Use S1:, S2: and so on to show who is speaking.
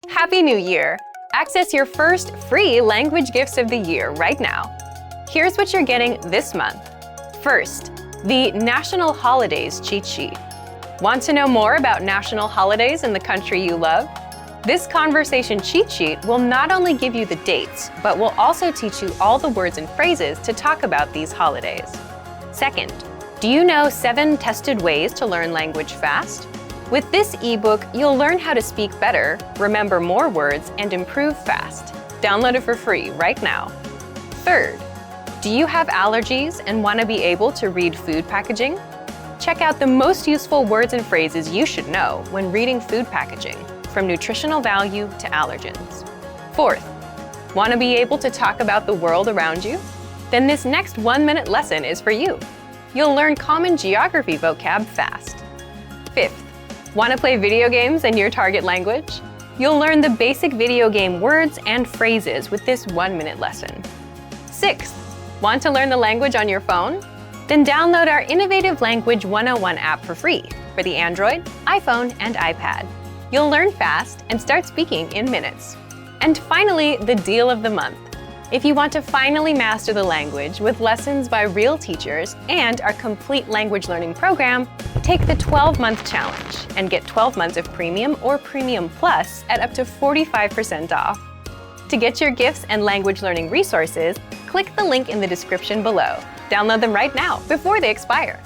S1: Happy New Year! Access your first free language gifts of the year right now. Here's what you're getting this month. First, the National Holidays Cheat Sheet. Want to know more about national holidays in the country you love? This conversation cheat sheet will not only give you the dates, but will also teach you all the words and phrases to talk about these holidays. Second, do you know 7 tested ways to learn language fast? With this ebook, you'll learn how to speak better, remember more words, and improve fast. Download it for free right now. Third, do you have allergies and want to be able to read food packaging? Check out the most useful words and phrases you should know when reading food packaging, from nutritional value to allergens. Fourth, want to be able to talk about the world around you? Then this next 1-minute lesson is for you. You'll learn common geography vocab fast. Fifth, want to play video games in your target language? You'll learn the basic video game words and phrases with this 1-minute lesson. Sixth, want to learn the language on your phone? Then download our innovative Language 101 app for free for the Android, iPhone, and iPad. You'll learn fast and start speaking in minutes. And finally, the deal of the month. If you want to finally master the language with lessons by real teachers and our complete language learning program, take the 12-month challenge and get 12 months of Premium or Premium Plus at up to 45% off. To get your gifts and language learning resources, click the link in the description below. Download them right now before they expire.